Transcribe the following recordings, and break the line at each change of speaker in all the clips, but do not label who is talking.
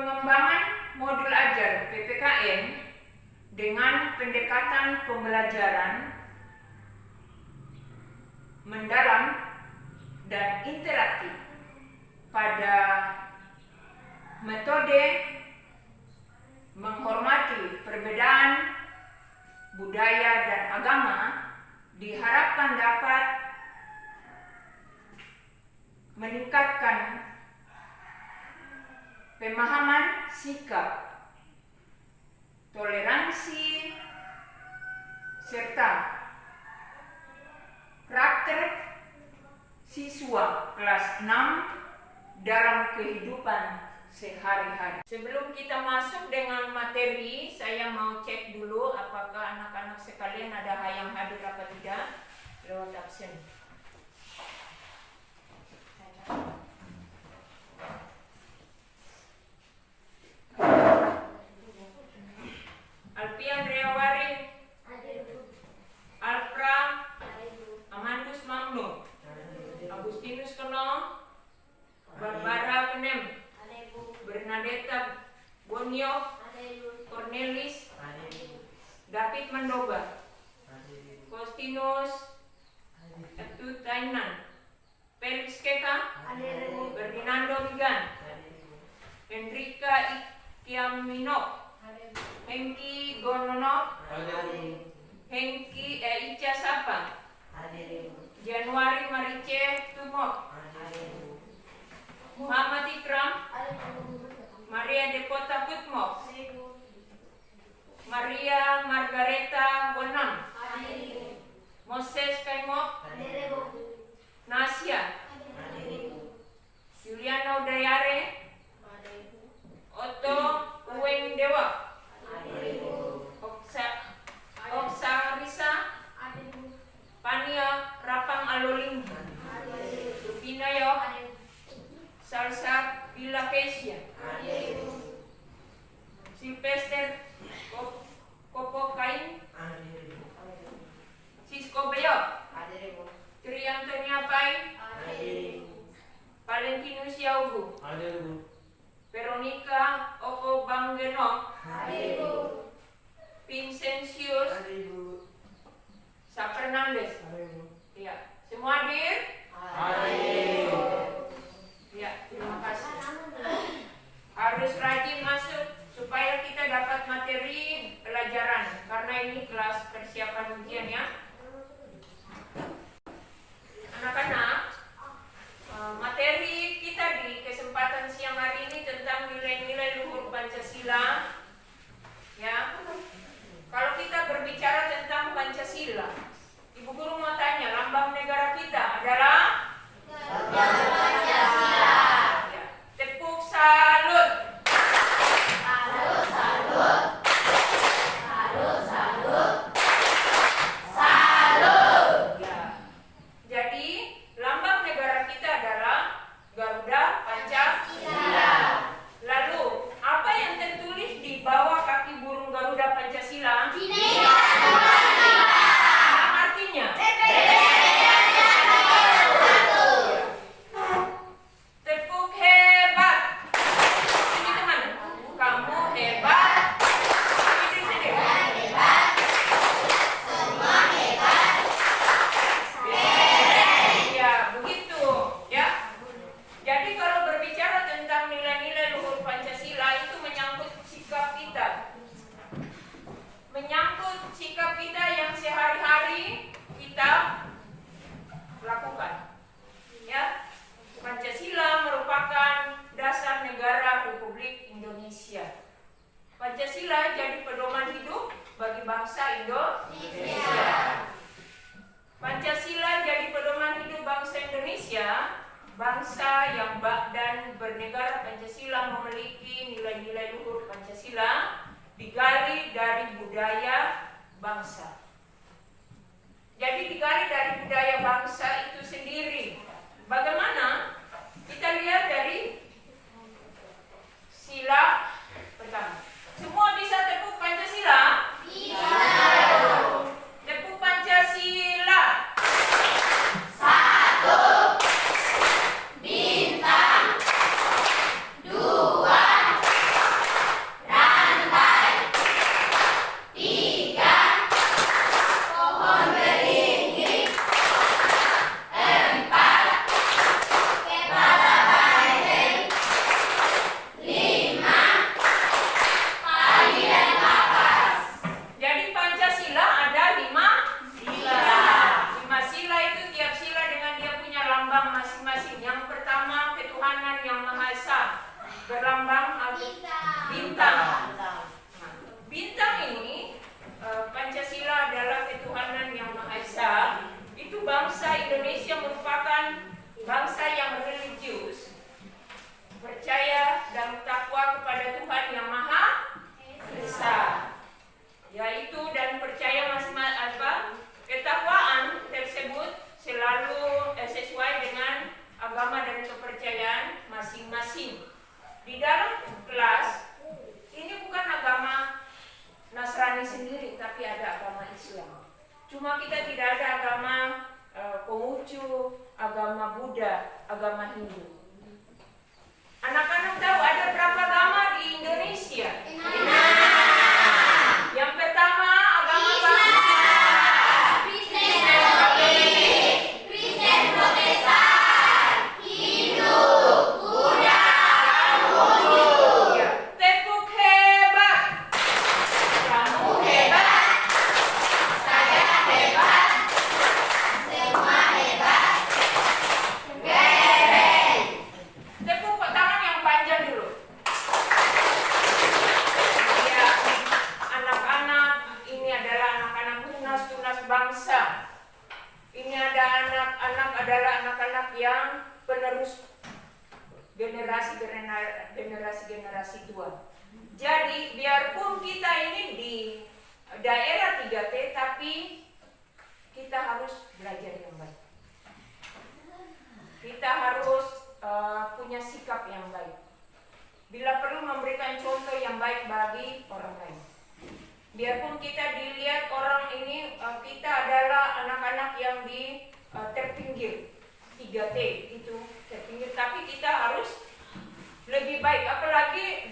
Pengembangan modul ajar PPKN dengan pendekatan pembelajaran mendalam dan interaktif pada metode menghormati perbedaan budaya dan agama diharapkan dapat meningkatkan pemahaman sikap, toleransi, serta karakter siswa kelas 6 dalam kehidupan sehari-hari. Sebelum kita masuk dengan materi, saya mau cek dulu apakah anak-anak sekalian ada yang hadir apa tidak lewat absen. Alfian Reawari, Alpra, Amandus Mamnu, Agustinus Keno, Barbara Penem, Bernadetta Bonio, Cornelis, David Mandoba, Kostinus Etu Tainan, Felix Keka, Ferdinando Migan, Hendrika Ikiamino, Hengki Gonono, Hengki Ica Sapa, Januari Marice Tumot, Muhammad Ikram, Maria Dekota Putmo, Maria Margareta Bonam, Moses Kaimok, Nasya, Juliano Dayare, Otto Uweng Dewa, Oksa Risa, Pania Rapang Aloling, Rupina Yo, Salsa Villa Kesia, Sylvester Kopokain, Sisko Beyo, Triantonia Pai, Valentinus Yaugu, Veronica Oko Banggeno, Vincentius Sa Fernandez. Ya, semua hadir? Ya, terima kasih. Harus rajin masuk supaya kita dapat materi pelajaran karena ini kelas persiapan ujian ya. Anak-anak, materi kita di kesempatan siang hari ini tentang nilai-nilai luhur Pancasila. Ya, kalau kita berbicara tentang Pancasila, Ibu Guru mau tanya, lambang negara kita adalah Pancasila. Ya. Tepuk salut. Salut, salut. Salut, salut. Salut. Ya. Jadi, lambang negara kita adalah Garuda Pancasila. Lalu, apa yang tertulis di bawah kaki burung Garuda Pancasila? Artinya? Tepuk hebat. Ini teman, kamu hebat. Ini sendiri. Hebat. Semua hebat. Ya, begitu. Ya. Jadi kalau berbicara tentang nilai-nilai luhur Pancasila itu menyangkut sikap kita. Menyangkut sikap kita yang sehari-hari kita lakukan. Ya. Pancasila merupakan dasar negara Republik Indonesia. Pancasila jadi pedoman hidup bagi bangsa Indonesia. Pancasila jadi pedoman hidup bangsa Indonesia. Bangsa yang dan bernegara Pancasila memiliki nilai-nilai luhur Pancasila digali dari budaya bangsa. Jadi digali dari budaya bangsa itu sendiri. Bagaimana? Kita lihat dari sila pertama. Semua bisa tepuk Pancasila? Bisa. Tepuk Pancasila. Satu. Bintang. Dua. takwa kepada Tuhan Yang Maha Esa, yaitu dan percaya ketakwaan tersebut selalu sesuai dengan agama dan kepercayaan masing-masing. Di dalam kelas ini bukan agama Nasrani sendiri, tapi ada agama Islam. Cuma kita tidak ada agama Konghucu, agama Buddha, agama Hindu. Anak-anak tahu ada berapa agama di Indonesia? Yang pertama agama
Kristen, Protestan, Hindu, Buddha, Konghucu.
ya, tepuk hebat.
Kamu hebat, saya hebat, semua hebat. Keren.
Tepuk tangan yang panjang dulu. Ya, anak-anak ini adalah anak-anak tunas bangsa. Ini ada anak-anak yang penerus generasi tua. Jadi biarpun kita ini di daerah 3T, tapi kita harus belajar yang baik. Kita harus punya sikap yang baik. Bila perlu memberikan contoh yang baik bagi orang lain. Biarpun kita dilihat orang ini, kita adalah anak-anak yang di terpinggir 3T itu terpinggir, tapi kita harus lebih baik. Apalagi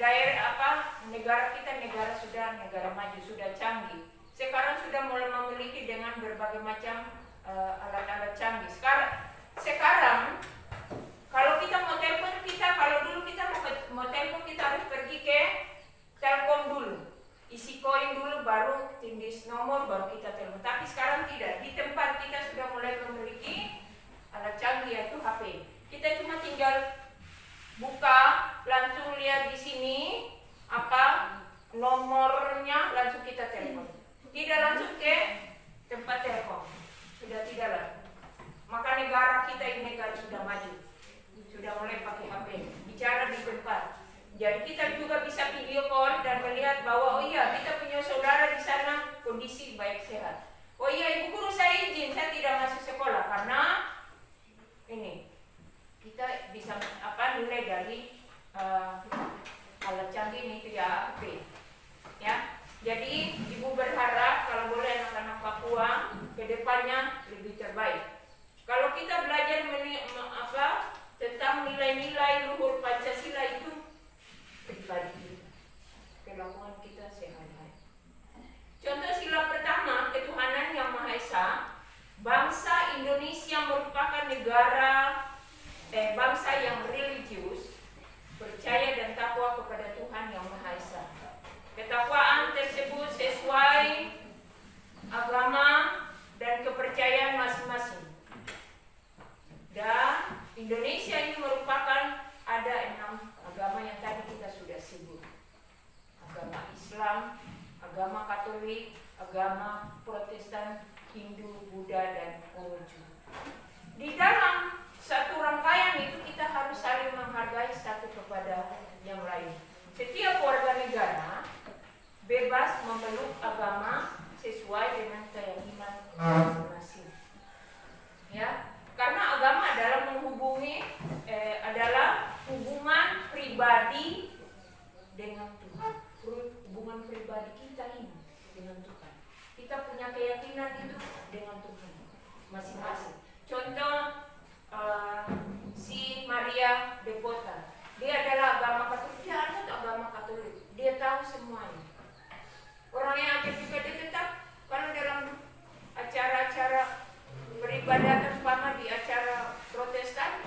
negara kita negara maju, sudah canggih. Sekarang sudah mulai memiliki dengan berbagai macam alat-alat canggih. Sekarang kalau kita mau telepon, kalau dulu kita mau telepon, kita harus pergi ke Telkom dulu, isi koin dulu, baru tindis nomor, baru kita telepon. Tapi sekarang tidak, di tempat kita sudah mulai memiliki alat canggih, yaitu HP. Kita cuma tinggal buka, langsung lihat di sini nomornya, langsung kita telepon. Tidak langsung ke tempat telepon, sudah tidak lagi. Maka negara kita ini negara sudah maju, sudah mulai pakai HP, bicara di tempat. Jadi kita juga bisa video call dan melihat bahwa oh iya, kita punya saudara di sana kondisi baik sehat. Oh iya, ibu guru saya izin, saya tidak masuk sekolah karena ini. Kita bisa nilai dari alat canggih ini, itu ya HP. Ya. Jadi ibu berharap kalau boleh anak-anak Papua ke depannya lebih terbaik. Kalau kita belajar tentang nilai-nilai luhur Pancasila itu pribadi kelakuan kita sehari-hari. Contoh sila pertama, ketuhanan yang Maha Esa. Bangsa Indonesia merupakan bangsa yang religius, percaya dan takwa kepada Tuhan yang Maha Esa. Ketakwaan tersebut sesuai agama dan kepercayaan masing-masing. Dan Indonesia ini merupakan ada 6 agama yang tadi kita sudah sebut. Agama Islam, agama Katolik, agama Protestan, Hindu, Buddha, dan Konghucu. Di dalam satu rangkaian itu kita harus saling menghargai satu kepada yang lain. Setiap warga negara bebas memeluk agama sesuai dengan keyakinan masing-masing. Ya, karena agama adalah adalah hubungan pribadi dengan Tuhan. Hubungan pribadi kita ini dengan Tuhan. Kita punya keyakinan itu dengan Tuhan masing-masing. Contoh si Maria Devota, dia adalah agama Katolik. Dia anut agama Katolik. Dia tahu semuanya. Orang yang ada juga dia tetap kalau dalam acara-acara peribadatan umpama di acara Protestan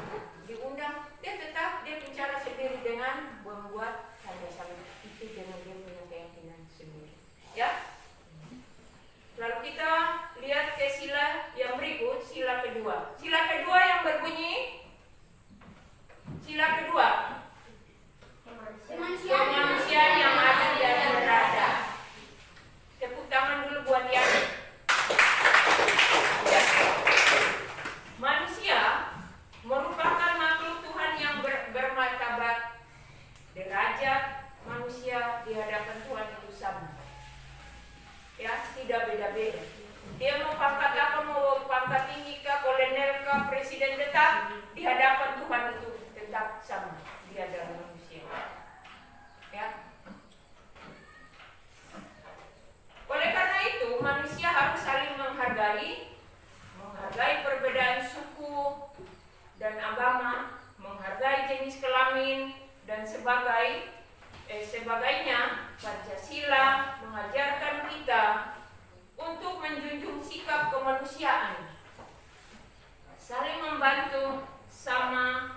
diundang, dia bicara sendiri dengan membuat tanda salam itu dengan dia punya keyakinan sendiri. Ya. Lalu kita lihat ke sila yang berikut, sila kedua. Sila kedua yang berbunyi, sila kedua, kemanusiaan yang adil dan beradab. Tepuk tangan dulu buat yang manusia merupakan makhluk Tuhan yang bermartabat, derajat, hadapan Tuhan itu sama. Ya, tidak beda-beda. Dia mau pangkat apa, mau pangkat tinggi kah, kolonel kah, presiden, tetap di hadapan Tuhan itu tetap sama. Dia adalah manusia. Ya. Oleh karena itu, manusia harus saling menghargai perbedaan suku dan agama, menghargai jenis kelamin dan sebagainya. Pancasila mengajarkan kita untuk menjunjung sikap kemanusiaan, saling membantu sesama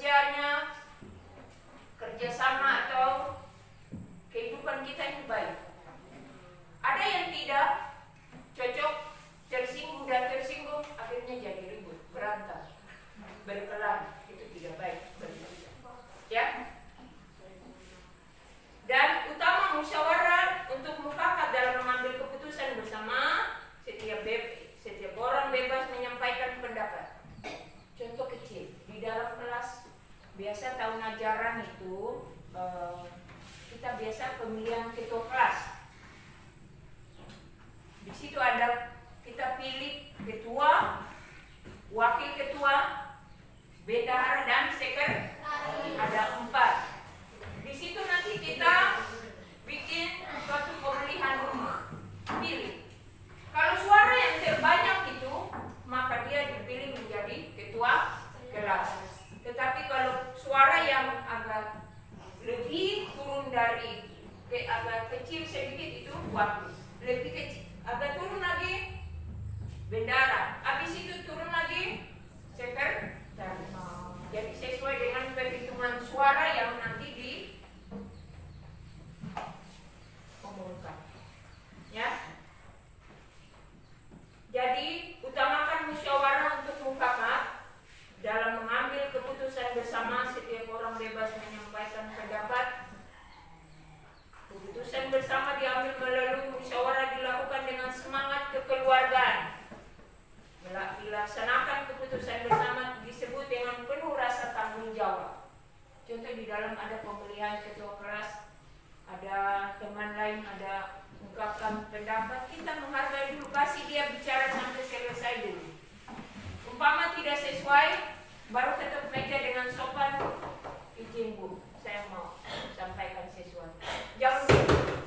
kerjanya, kerjasama atau kehidupan kita ini baik. Ada yang tidak cocok, tersinggung dan tersinggung, akhirnya jadi ribut, berantem, berkelahi. Itu tidak baik bagi kita. Ya. Dan utama musyawarah untuk mufakat dalam mengambil keputusan bersama. Setiap orang bebas menyampaikan pendapat. Contoh kecil, di dalam kelas biasa tahun ajaran itu kita biasa pemilihan ketua kelas. Di situ ada kita pilih ketua, wakil ketua, bendahara dan sekretaris. Ada 4. Di situ nanti kita bikin suatu pemilihan pilih. Kalau suara yang terbanyak itu, maka dia dipilih menjadi ketua kelas. Tetapi kalau suara yang agak lebih turun dari agak kecil sedikit itu wakil. Lebih kecil, agak turun lagi bendahara. Habis itu turun lagi sekretaris. Jadi sesuai dengan perhitungan suara yang nanti di umumkan. Ya. Jadi utamakan musyawarah untuk mufakat dalam mengambil keputusan bersama. Setiap orang bebas menyampaikan pendapat. Keputusan bersama diambil melalui musyawarah, dilakukan dengan semangat kekeluargaan. Dilaksanakan keputusan bersama disebut dengan penuh rasa tanggung jawab. Contoh di dalam ada pemilihan ketua kelas, ada teman lain, ada ungkapkan pendapat, kita menghargai dulu, kasih dia bicara sampai selesai dulu. Umpama tidak sesuai, baru ketuk meja dengan sopan, izin Bu, saya mau sampaikan sesuatu. Jangan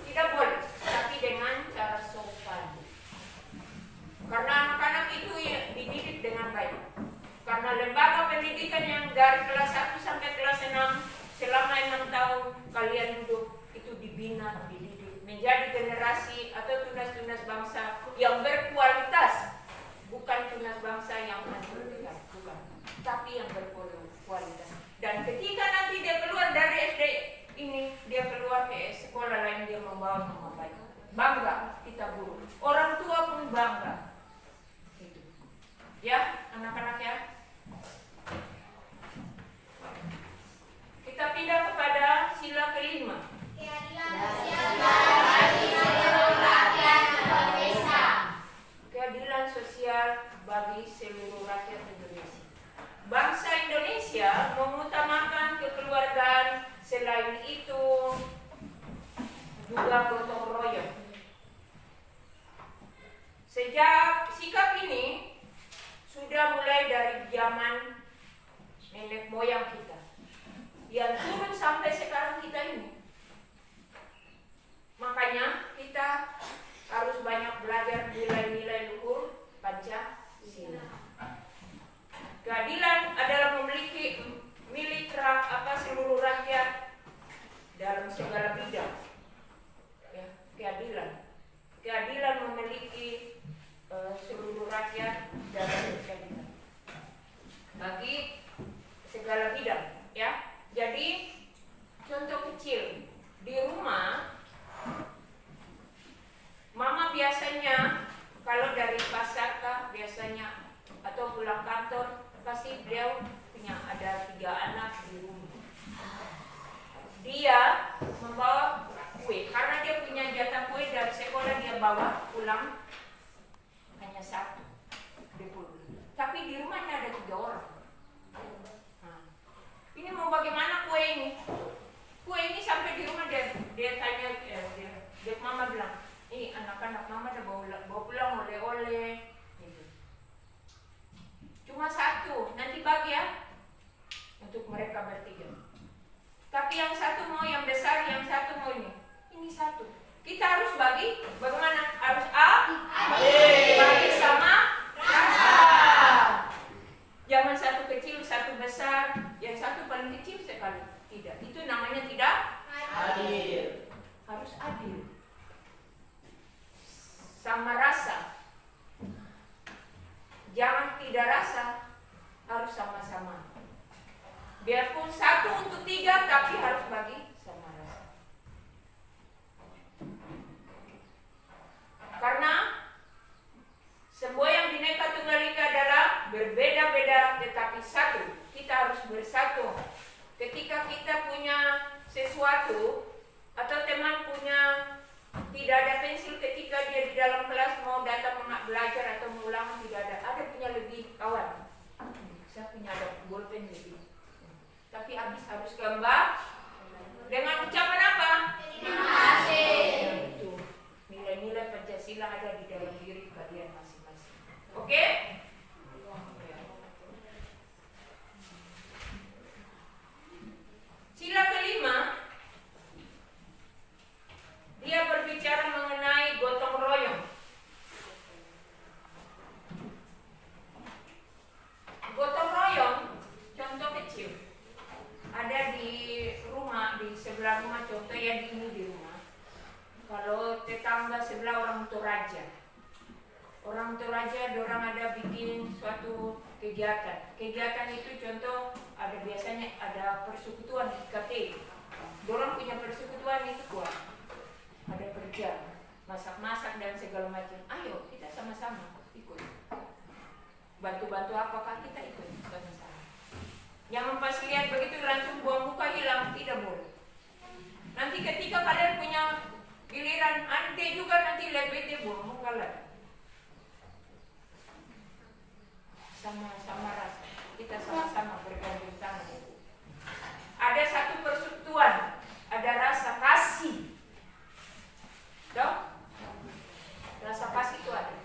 tidak boleh, tapi dengan cara sopan. Karena anak-anak itu ya, dididik dengan baik. Karena lembaga pendidikan yang dari kelas 1 sampai kelas 6 selama 6 tahun kalian hidup itu dibina, dididik menjadi generasi atau tunas-tunas bangsa yang berkualitas, bukan tunas bangsa yang hancurkan, bukan, tapi yang berkualitas. Dan ketika nanti dia keluar dari SD ini, dia keluar ke sekolah lain, dia membawa nama baik. Bangga kita guru, orang tua pun bangga. Gitu. Ya, anak-anak ya. Kita pindah kepada sila kelima. Keadilan sosial bagi seluruh rakyat Indonesia. Bangsa Indonesia mengutamakan kekeluargaan, selain itu juga gotong royong. Sejak sikap ini sudah mulai dari zaman nenek moyang kita, yang turun sampai sekarang kita ini. Makanya kita harus banyak belajar nilai-nilai luhur Pancasila. Keadilan adalah memiliki milik seluruh rakyat dalam segala bidang. Ya, keadilan memiliki seluruh rakyat dalam segala bidang. Bagi segala bidang, ya. Jadi contoh kecil di rumah, mama biasanya kalau dari pasar biasanya atau pulang kantor pasti beliau punya ada 3 anak di rumah. Dia membawa kue karena dia punya jatah kue dari sekolah, dia bawa pulang hanya 1 di pulang. Tapi di rumahnya ada 3 orang. Ini mau bagaimana kue ini? Kue ini sampai di rumah dia tanya, dia mama bilang, ini anak-anak mama udah bawa pulang oleh-oleh. Gitu. Cuma 1, nanti bagi ya untuk mereka bertiga. Tapi yang 1 mau yang besar, yang 1 mau ini. Ini 1. Kita harus bagi, bagaimana? Harus bagi sama rata. Jangan 1 kecil, 1 besar, yang 1 paling kecil sekali. Tidak, itu namanya tidak adil. Harus adil. Sama rasa. Jangan tidak rasa, harus sama-sama. Biar tiga tapi harus bagi sama rasa. Karena semboyan Bhinneka Tunggal Ika adalah berbeda-beda tetapi satu. Kita harus bersatu. Ketika kita punya sesuatu atau teman punya tidak ada pensil ketika dia di dalam kelas mau datang belajar atau mengulangan tidak ada. Ada punya lebih kawan. Saya punya ada bolpen lebih. Tapi habis harus gambar dengan ucapan apa?
Terima kasih.
Itu nilai-nilai Pancasila ada di dalam diri kalian masing-masing. Oke? Sila kelima, dia berbicara mengenai gotong royong. Gotong royong, contoh kecil. Ada di rumah, di sebelah rumah, contoh ya di rumah. Kalau tetangga sebelah orang Toraja. Orang Toraja, orang ada bikin suatu kegiatan. Kegiatan itu contoh ada biasanya ada persekutuan IKT. Orang punya persekutuan itu kuat. Ada kerja, masak-masak dan segala macam. Ayo kita sama-sama ikut. Bantu-bantu apakah kita ikut sama-sama. Jangan pas lihat begitu langsung buang muka hilang, tidak boleh. Nanti ketika kalian punya giliran, ante juga nanti lihat bete buang muka lagi. Sama-sama rasa, kita sama-sama bergandeng tangan. Ada satu persekutuan, ada rasa kasih. Dok? Rasa kasih itu ada.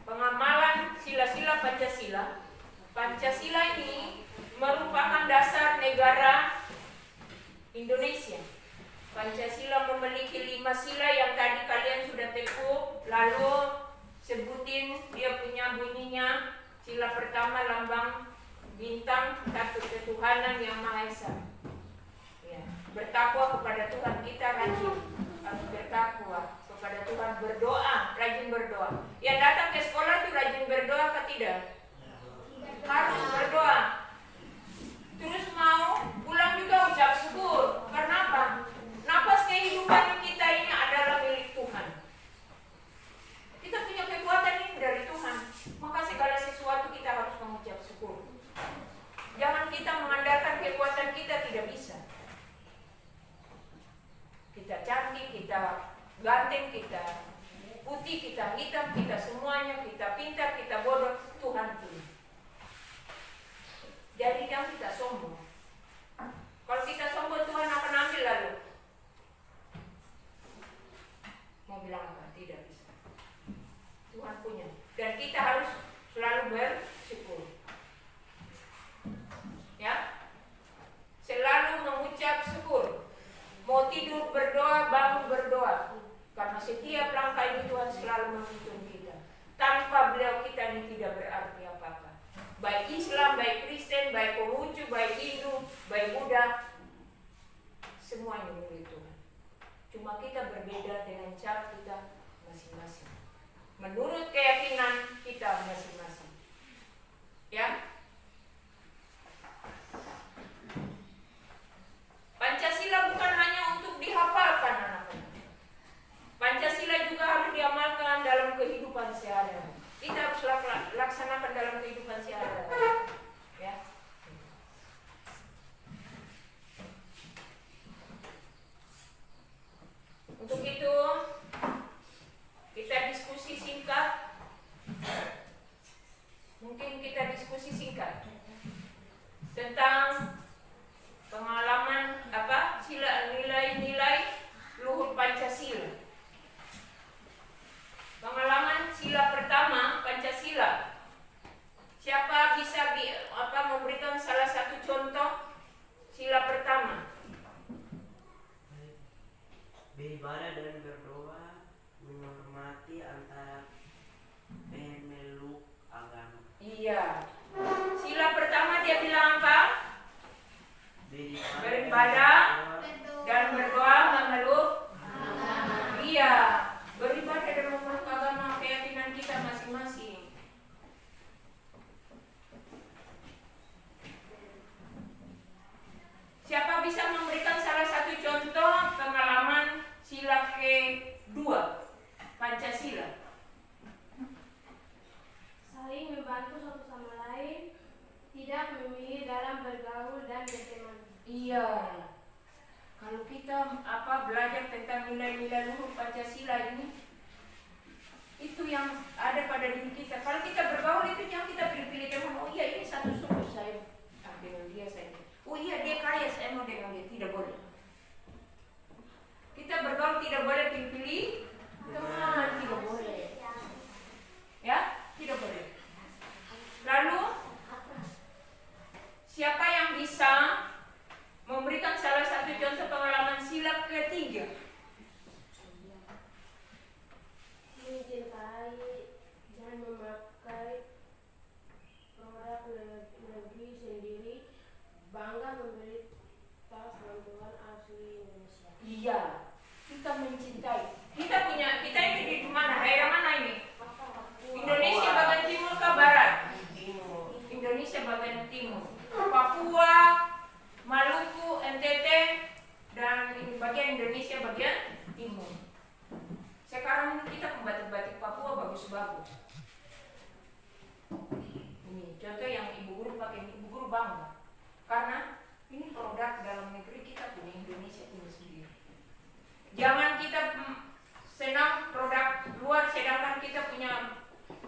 Pengamalan sila-sila Pancasila. Pancasila ini merupakan dasar negara Indonesia. Pancasila memiliki 5 sila yang tadi kalian sudah tekuk. Lalu sebutin dia punya bunyinya. Sila pertama lambang bintang, satu ketuhanan yang Maha Esa. Ya. Bertakwa kepada Tuhan, kita rajin harus bertakwa kepada Tuhan, berdoa, rajin berdoa. Yang datang ke sekolah itu rajin berdoa atau tidak? Harus berdoa. Terus mau pulang juga ucap syukur. Karena apa? Napas kehidupan kita ini adalah milik Tuhan. Kita punya kekuatan ini dari Tuhan. Maka segala sesuatu kita harus mengucap syukur. Jangan kita mengandalkan kekuatan kita, tidak bisa. Kita cantik, kita ganteng, kita putih, kita hitam, kita semuanya, kita pintar, kita bodoh, Tuhan pilih. Jadi jangan kita sombong. Kalau kita sombong, Tuhan akan ambil lalu. Mau bilang apa? Tidak bisa. Tuhan punya. Dan kita harus selalu bersyukur. Ya, selalu mengucap syukur. Mau tidur berdoa, bangun berdoa. Karena setiap langkah ini Tuhan selalu menuntun kita. Tanpa beliau kita ini tidak berarti apa-apa. Baik Islam, baik Kristen, baik Konghucu, baik Hindu, baik Buddha, semuanya milik Tuhan. Cuma kita berbeda dengan cara kita masing-masing. Menurut keyakinan kita masing-masing. Ya. Pancasila bukan hanya untuk dihafalkan anak-anak. Pancasila juga harus diamalkan dalam kehidupan sehari-hari. Kita harus laksanakan dalam kehidupan sehari-hari. Ya. Untuk itu kita diskusi singkat. Mungkin kita diskusi singkat tentang pengalaman sila nilai-nilai luhur Pancasila. Pengalaman sila pertama Pancasila. Siapa bisa memberikan salah satu contoh sila pertama?
Beribadah dan berdoa, menghormati antara pemeluk agama.
Iya. Sila pertama dia bilang apa? Iya. Kalau kita belajar tentang nilai-nilai luhur Pancasila ini, itu yang ada pada diri kita. Kalau kita bergaul itu yang kita pilih-pilih teman. Oh iya, ini satu suku saya dengan dia saya. Oh iya, dia kaya, saya mau dengan dia. Tidak boleh. Kita bergaul tidak boleh pilih-pilih teman, tidak boleh. Ya, tidak boleh. Lalu siapa yang bisa memberikan salah satu contoh pengalaman sila ketiga?
Mencintai dan memakai produk negeri sendiri, bangga membeli tas bantuan asli Indonesia.
Iya, kita mencintai. Kita ini di mana? Daerah mana ini? Indonesia bagian timur ke barat? Indonesia bagian timur. Papua, Maluku, NTT, dan bagian Indonesia bagian timur. Sekarang ini kita pembatik-batik Papua bagus-bagus. Ini contoh yang ibu guru pakai, ibu guru bangga. Karena ini produk dalam negeri kita punya, Indonesia punya sendiri. Jangan kita senang produk luar sedangkan kita punya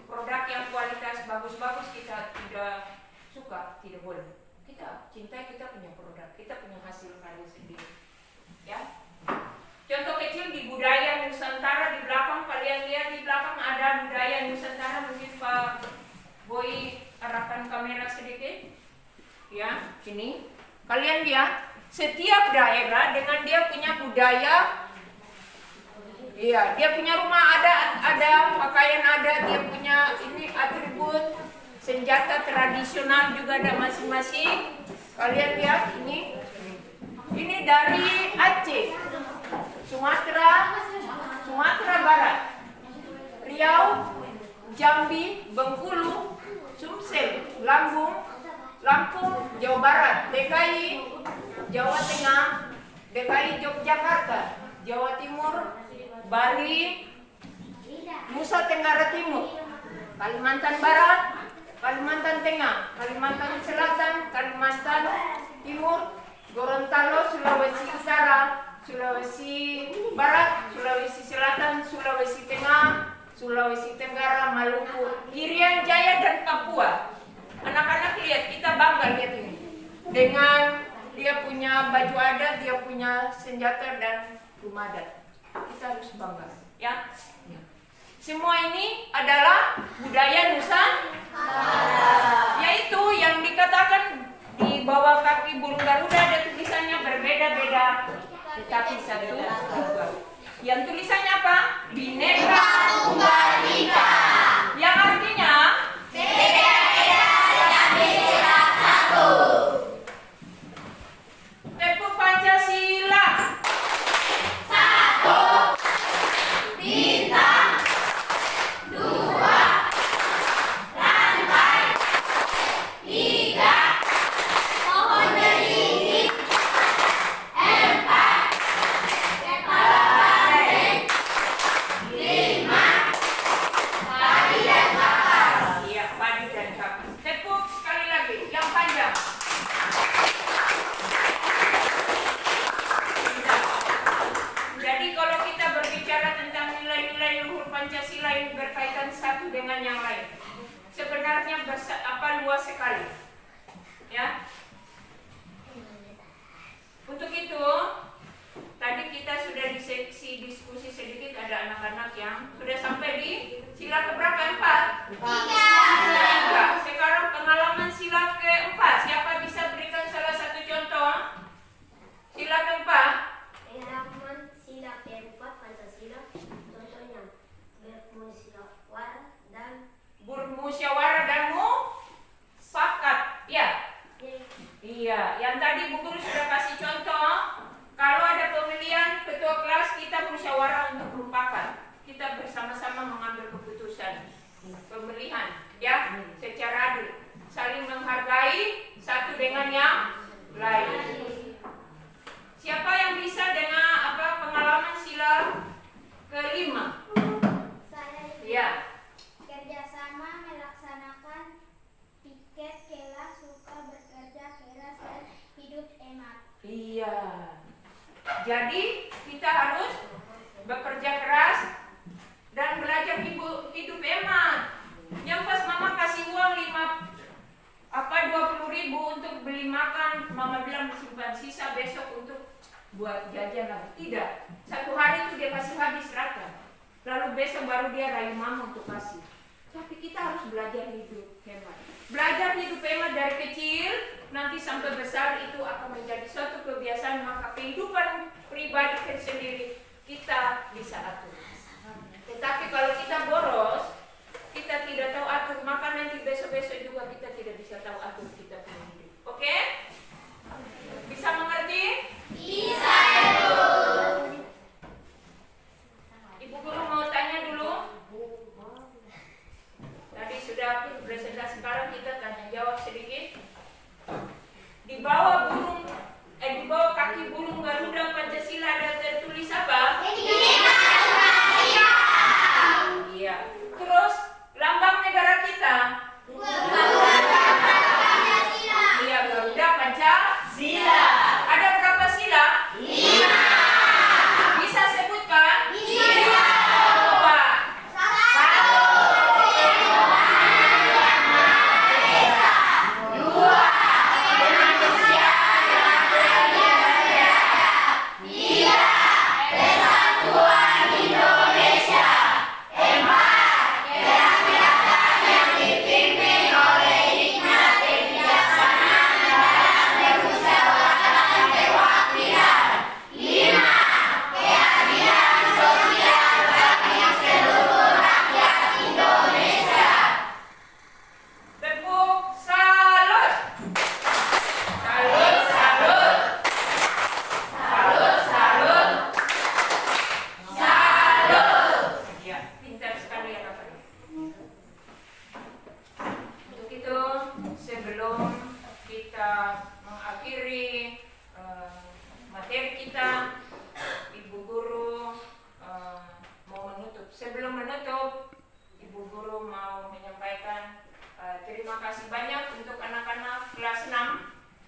produk yang kualitas bagus-bagus kita tidak suka, tidak boleh. Kita cintai kita punya produk, kita punya hasil karya sendiri. Ya. Contoh kecil di budaya Nusantara di belakang, kalian lihat di belakang ada budaya Nusantara, mungkin Pak Boy arahkan kamera sedikit. Ya, ini. Kalian lihat setiap daerah dengan dia punya budaya. Iya, dia punya rumah ada, pakaian ada, dia punya ini atribut, senjata tradisional juga ada masing-masing. Kalian lihat ini dari Aceh, Sumatera Barat, Riau, Jambi, Bengkulu, Sumsel, Lampung, Jawa Barat, DKI, Jawa Tengah, DKI Yogyakarta, Jawa Timur, Bali, Nusa Tenggara Timur, Kalimantan Barat, Kalimantan Tengah, Kalimantan Selatan, Kalimantan Timur, Gorontalo, Sulawesi Utara, Sulawesi Barat, Sulawesi Selatan, Sulawesi Tengah, Sulawesi Tenggara, Maluku, Irian Jaya, dan Papua. Anak-anak lihat, kita bangga lihat ini. Dengan dia punya baju adat, dia punya senjata dan rumah adat. Kita harus bangga, ya. Semua ini adalah budaya Nusantara, yaitu yang dikatakan di bawah kaki burung Garuda ada tulisannya berbeda-beda, tetapi satu juga. Yang tulisannya apa? Bhinneka Tunggal Ika. Yang artinya
Beda-beda tapi tetap satu.
tepuk Pancasila.
Satu, bintang. Dua, rantai. Tiga, pohon beringin. Empat, kepala banteng. Lima, padi dan kapas.
Iya, padi dan kapas. Tepuk sekali lagi, yang panjang. Jadi kalau kita berbicara tentang nilai-nilai luhur Pancasila ini berkaitan satu dengan yang lain. Sebenarnya luas sekali. Ya. Untuk itu, tadi kita sudah di seksi diskusi sedikit, ada anak-anak yang sudah sampai di sila keberapa? 4? Tiga. Sekarang pengalaman sila keempat. Siapa bisa berikan salah satu contoh? Sila keempat.
Pengalaman sila keempat Pancasila, contohnya
Bermusyawarah dan mufakat. Ya. Iya, yang tadi Bu Guru sudah kasih contoh. Kalau ada pemilihan ketua kelas, kita musyawarah untuk mufakat. Kita bersama-sama mengambil keputusan pemilihan, ya, secara adil, saling menghargai satu dengan yang lain. Siapa yang bisa dengan pengalaman sila kelima?
Saya
Ya.
kerjasama melaksanakan piket kelas, suka bekerja keras dan hidup hemat.
Jadi kita harus bekerja keras dan belajar hidup hemat. Yang pas mama kasih uang 20.000 untuk beli makan, mama bilang simpan sisa besok untuk buat jajan lagi. Tidak, satu hari itu dia kasih habis rata. Lalu besok baru dia rayu mama untuk kasih. Tapi kita harus belajar hidup hemat. Belajar hidup hemat dari kecil, nanti sampai besar itu akan menjadi suatu kebiasaan, maka kehidupan pribadi sendiri kita bisa atur. Tetapi kalau kita boros, kita tidak tahu atur, maka nanti besok-besok juga kita tidak bisa tahu atur kita punya hidup. Oke? Bisa mengerti?
Bisa, Ibu.
Ibu guru mau tanya dulu. Tadi sudah presentasi, sekarang kita tanya jawab sedikit. Di bawah kaki burung Garuda Pancasila ada tertulis apa? Iya. Terus lambang negara kita? Iya, Garuda Pancasila. Ada berapa sila? 5. Bisa sebutkan? Bisa. Coba. 1. Tepuk salut. Salut, salut. Salut, salut. Salut. Ya, pintar sekali anak-anak. Untuk itu, sebelum kita mengakhiri materi kita, Ibu Guru mau menutup. Sebelum menutup, Ibu Guru mau menyampaikan terima kasih banyak untuk anak-anak kelas 6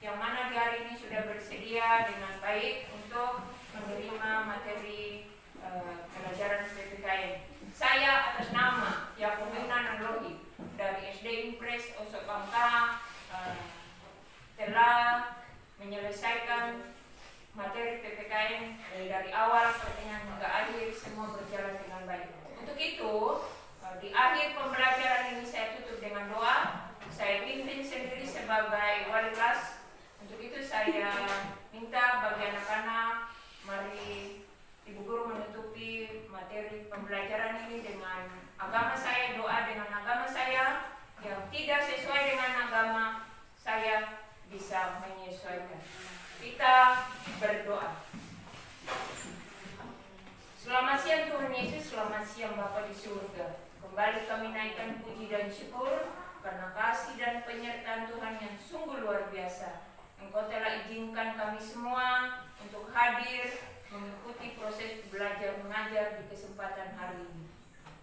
yang mana di hari ini sudah bersedia dengan baik untuk menerima materi pelajaran PPKN. Saya atas nama Yakobina Nanglohi dari SD Impres Osok Bangka telah menyelesaikan materi PPKN dari awal pertengahan hingga akhir, semua berjalan dengan baik. Untuk itu, di akhir pembelajaran ini saya tutup dengan doa. Saya pimpin sendiri sebagai wali kelas. Untuk itu saya minta bagi anak-anak, mari Ibu Guru menutupi materi pembelajaran ini dengan agama saya, doa dengan agama saya. Yang tidak sesuai dengan agama saya bisa menyesuaikan. Kita berdoa. Selamat siang Tuhan Yesus, selamat siang Bapa di surga. Kembali kami naikkan puji dan syukur karena kasih dan penyertaan Tuhan yang sungguh luar biasa. Engkau telah izinkan kami semua untuk hadir mengikuti proses belajar mengajar di kesempatan hari ini.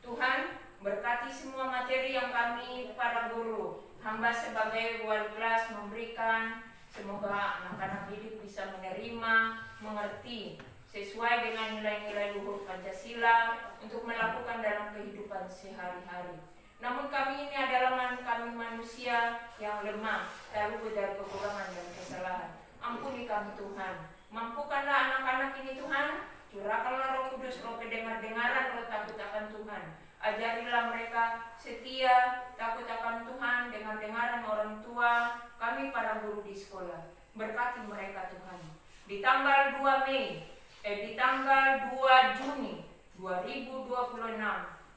Tuhan, berkati semua materi yang kami para guru, hamba sebagai wali kelas memberikan. Semoga anak-anak didik bisa menerima, mengerti sesuai dengan nilai-nilai luhur Pancasila untuk melakukan dalam kehidupan sehari-hari. Namun kami ini adalah kami manusia yang lemah, terluput dari kekurangan dan kesalahan. Ampuni kami Tuhan. Mampukanlah anak-anak ini Tuhan. Curahkanlah Roh Kudus, roh pendengar-dengaran, roh takut akan Tuhan. Ajarilah mereka setia, takut akan Tuhan, dengar-dengaran orang tua, kami para guru di sekolah. Berkati mereka Tuhan. Di tanggal 2 Juni 2026,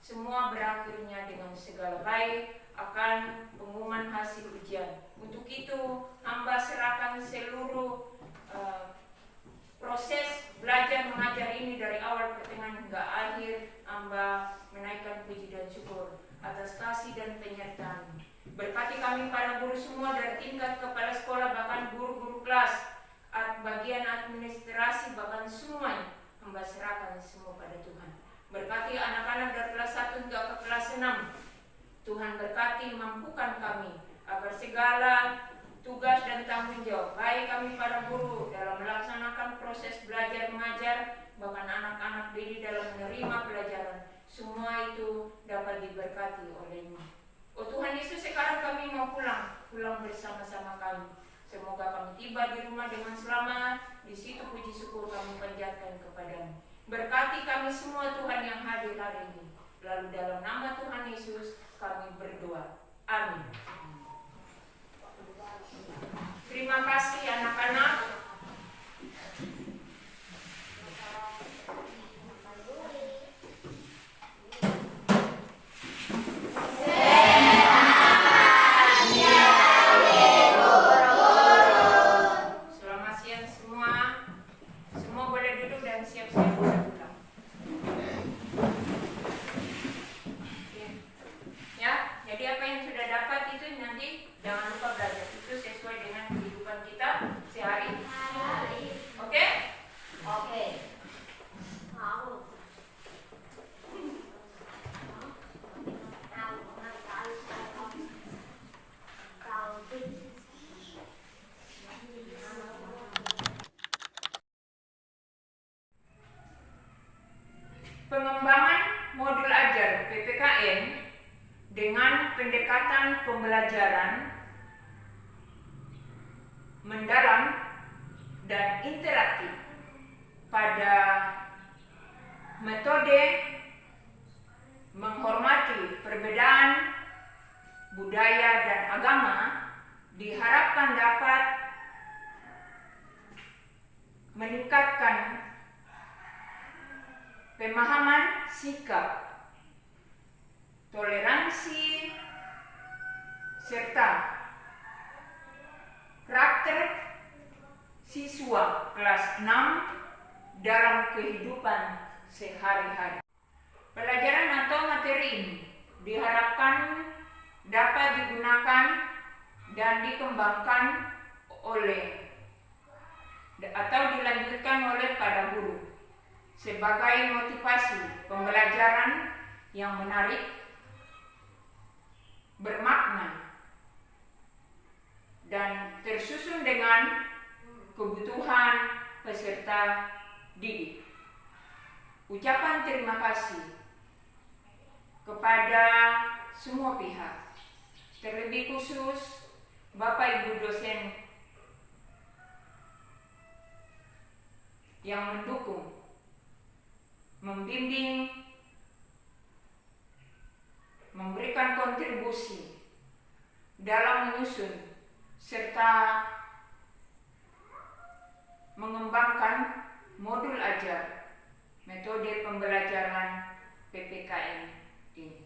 semua berakhirnya dengan segala baik akan pengumuman hasil ujian. Untuk itu, hamba serahkan seluruh proses belajar mengajar ini dari awal pertengahan hingga akhir. Hamba menaikkan puji dan syukur atas kasih dan penyertaan. Berkati kami para guru semua dari tingkat kepala sekolah, bahkan guru-guru kelas, bagian administrasi, bahkan semuanya. Hamba serahkan semua pada Tuhan. Berkati anak-anak dari kelas 1 hingga ke kelas 6. Tuhan berkati, mampukan kami agar segala tugas dan tanggung jawab baik kami para guru dalam melaksanakan proses proses belajar mengajar, bahkan anak-anak didik dalam menerima pelajaran. Semua itu dapat diberkati oleh-Mu. Oh Tuhan Yesus, sekarang kami mau pulang bersama-sama kami. Semoga kami tiba di rumah dengan selamat. Di situ puji syukur kami panjatkan kepada-Mu. Berkati kami semua Tuhan yang hadir hari ini. Lalu dalam nama Tuhan Yesus kami berdoa. Amin. Terima kasih anak-anak. Selamat siang semua. Semua boleh duduk dan siap-siap pulang. Ya, jadi apa yang sudah dapat itu nanti jangan lupa belajar. Itu sesuai dengan kehidupan kita sehari-hari. Oke?
Oke.
Pengembangan modul ajar PPKN dengan pendekatan pembelajaran mendalam dan interaktif pada metode menghormati perbedaan budaya dan agama diharapkan dapat meningkatkan pemahaman sikap, toleransi, serta karakter siswa kelas 6 dalam kehidupan sehari-hari. Pelajaran atau materi ini diharapkan dapat digunakan dan dikembangkan oleh atau dilanjutkan oleh para guru sebagai motivasi pembelajaran yang menarik, bermakna, dan tersusun dengan kebutuhan peserta didik. Ucapan terima kasih kepada semua pihak, terlebih khusus Bapak Ibu dosen yang mendukung, membimbing, memberikan kontribusi dalam menyusun serta mengembangkan modul ajar metode pembelajaran PPKN ini.